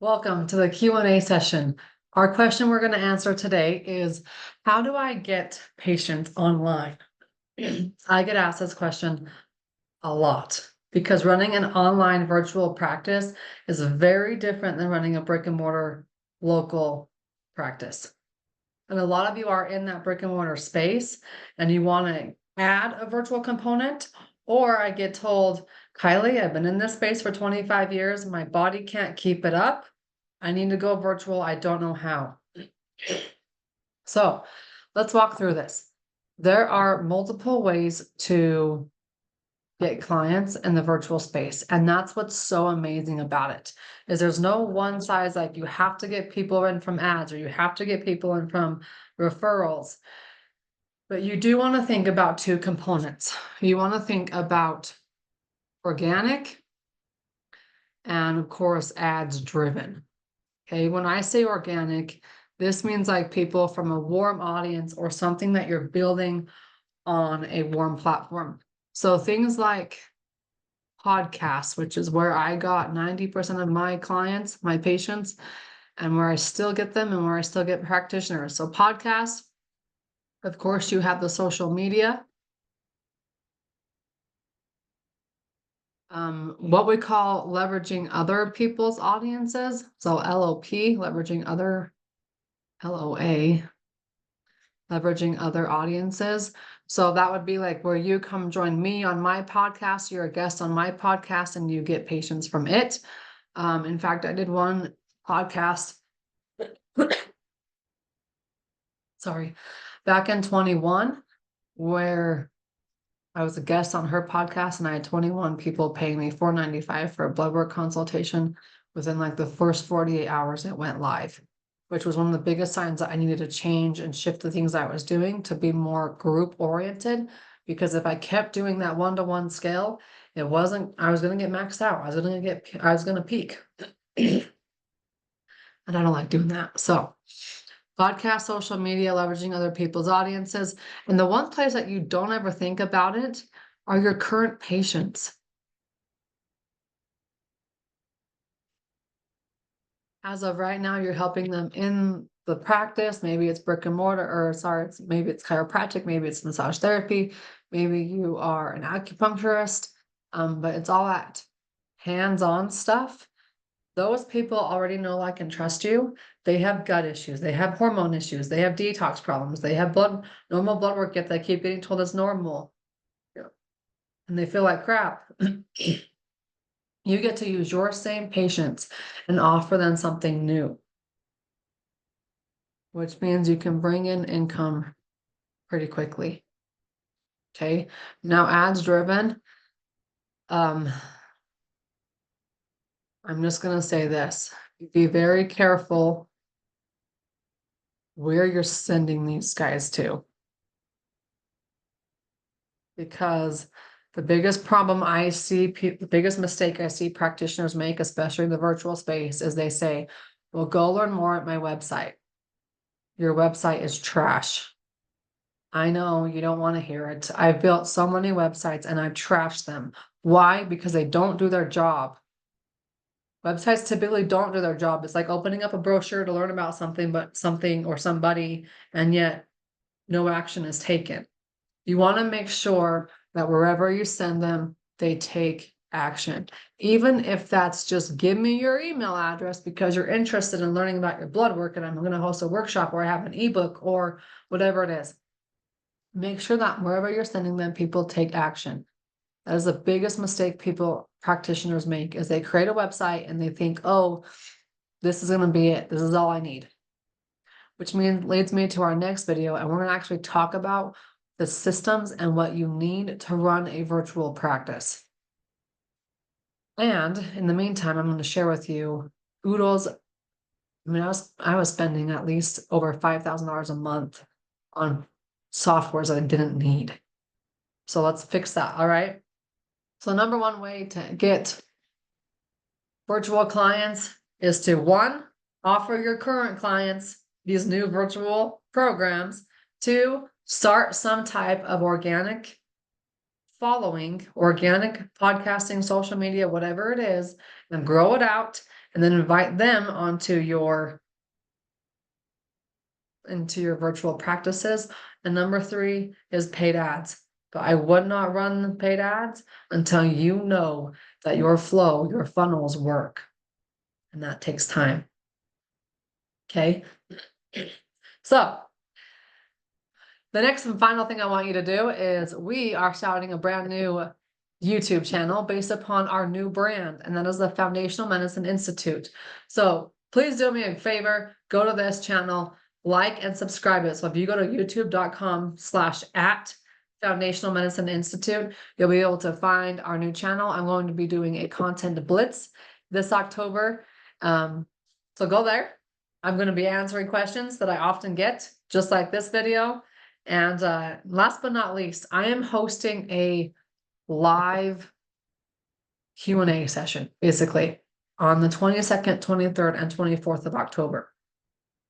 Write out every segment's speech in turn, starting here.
Welcome to the Q&A session. Our question we're going to answer today is, how do I get patients online? I get asked this question a lot because running an online virtual practice is very different than running a brick and mortar local practice. And a lot of you are in that brick and mortar space and you want to add a virtual component, or I get told, Kylie, I've been in this space for 25 years. My body can't keep it up. I need to go virtual. I don't know how. So let's walk through this. There are multiple ways to get clients in the virtual space. And that's what's so amazing about it, is there's no one size, like you have to get people in from ads or you have to get people in from referrals. But you do want to think about two components. You want to think about organic and of course ads driven. Okay, when I say organic, this means like people from a warm audience or something that you're building on a warm platform. So things like podcasts, which is where I got 90% of my clients, my patients, and where I still get them and where I still get practitioners. So podcasts, of course, you have the social media. What we call leveraging other people's audiences. So LOP, leveraging other, LOA, leveraging other audiences. So that would be like where you come join me on my podcast, you're a guest on my podcast and you get patients from it. In fact, I did one podcast, sorry, back in 21, where I was a guest on her podcast and I had 21 people paying me $4.95 for a blood work consultation. Within like the first 48 hours, it went live, which was one of the biggest signs that I needed to change and shift the things I was doing to be more group oriented. Because if I kept doing that one-to-one scale, I was going to get maxed out. I was going to peak. And I don't like doing that. So podcast, social media, leveraging other people's audiences. And the one place that you don't ever think about it are your current patients. As of right now, you're helping them in the practice. Maybe it's brick and mortar, or sorry, maybe it's chiropractic, maybe it's massage therapy, maybe you are an acupuncturist, but it's all that hands-on stuff. Those people already know, like, and trust you. They have gut issues, they have hormone issues, they have detox problems, they have normal blood work yet they keep getting told it's normal. And they feel like crap. You get to use your same patients and offer them something new, which means you can bring in income pretty quickly. Okay, now ads driven. I'm just going to say this, be very careful where you're sending these guys to. Because the biggest problem I see, the biggest mistake I see practitioners make, especially in the virtual space, is they say, well, go learn more at my website. Your website is trash. I know you don't want to hear it. I've built so many websites and I've trashed them. Why? Because they don't do their job. Websites typically don't do their job. It's like opening up a brochure to learn about something, but something or somebody, and yet no action is taken. You want to make sure that wherever you send them, they take action. Even if that's just give me your email address because you're interested in learning about your blood work and I'm going to host a workshop or I have an ebook or whatever it is. Make sure that wherever you're sending them, people take action. That is the biggest mistake practitioners make, is they create a website and they think, oh, this is going to be it. This is all I need. Which leads me to our next video. And we're going to actually talk about the systems and what you need to run a virtual practice. And in the meantime, I'm going to share with you oodles. I mean, I was spending at least over $5,000 a month on softwares that I didn't need. So let's fix that. All right. So number one way to get virtual clients is to, one, offer your current clients these new virtual programs. Two, start some type of organic following, organic podcasting, social media, whatever it is, and grow it out, and then invite them into your virtual practices. And number 3 is paid ads. But I would not run paid ads until you know that your flow, your funnels work. And that takes time. Okay. So the next and final thing I want you to do is we are starting a brand new YouTube channel based upon our new brand, and that is the Foundational Medicine Institute. So please do me a favor, go to this channel, like and subscribe it. So if you go to youtube.com/@ Foundational Medicine Institute, you'll be able to find our new channel. I'm going to be doing a content blitz this October. So go there. I'm going to be answering questions that I often get, just like this video. And last but not least, I am hosting a live Q&A session, basically, on the 22nd, 23rd, and 24th of October.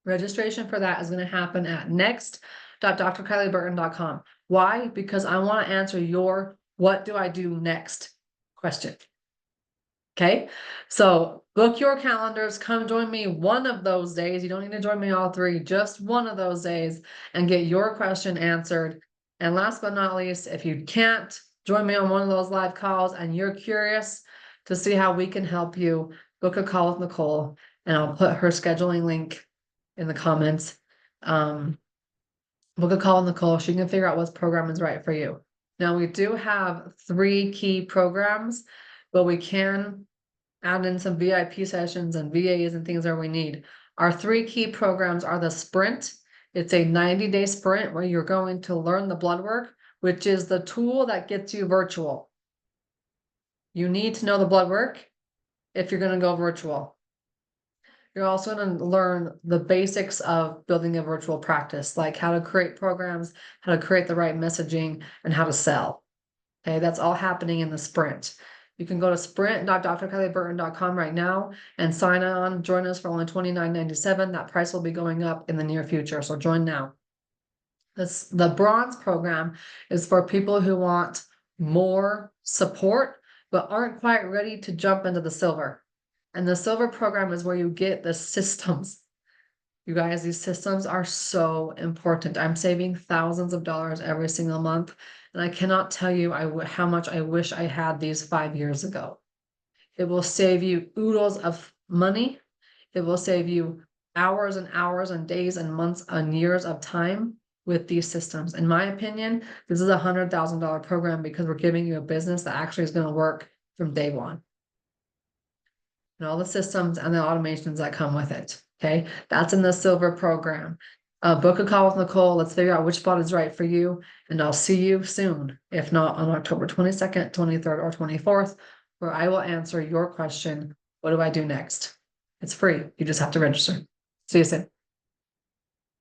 Registration for that is going to happen at next.drkylieburton.com. Why? Because I want to answer your "what do I do next" question. Okay, so book your calendars, come join me one of those days. You don't need to join me all 3, just one of those days, and get your question answered. And last but not least, if you can't join me on one of those live calls and you're curious to see how we can help you, book a call with Nicole, and I'll put her scheduling link in the comments. Book a call with Nicole. She can figure out what program is right for you. Now, we do have 3 key programs, but we can add in some VIP sessions and VAs and things that we need. Our 3 key programs are the Sprint. It's a 90-day sprint where you're going to learn the blood work, which is the tool that gets you virtual. You need to know the blood work if you're going to go virtual. You're also going to learn the basics of building a virtual practice, like how to create programs, how to create the right messaging, and how to sell. Okay, that's all happening in the Sprint. You can go to sprint.drkylieburton.com right now and sign on. Join us for only $29.97. That price will be going up in the near future, so join now. The Bronze program is for people who want more support but aren't quite ready to jump into the Silver. And the Silver program is where you get the systems. You guys, these systems are so important. I'm saving thousands of dollars every single month. And I cannot tell you how much I wish I had these 5 years ago. It will save you oodles of money. It will save you hours and hours and days and months and years of time with these systems. In my opinion, this is a $100,000 program because we're giving you a business that actually is going to work from day one. And all the systems and the automations that come with it. Okay, that's in the Silver program. Book a call with Nicole. Let's figure out which spot is right for you. And I'll see you soon, if not on October 22nd, 23rd, or 24th, where I will answer your question, what do I do next? It's free. You just have to register. See you soon.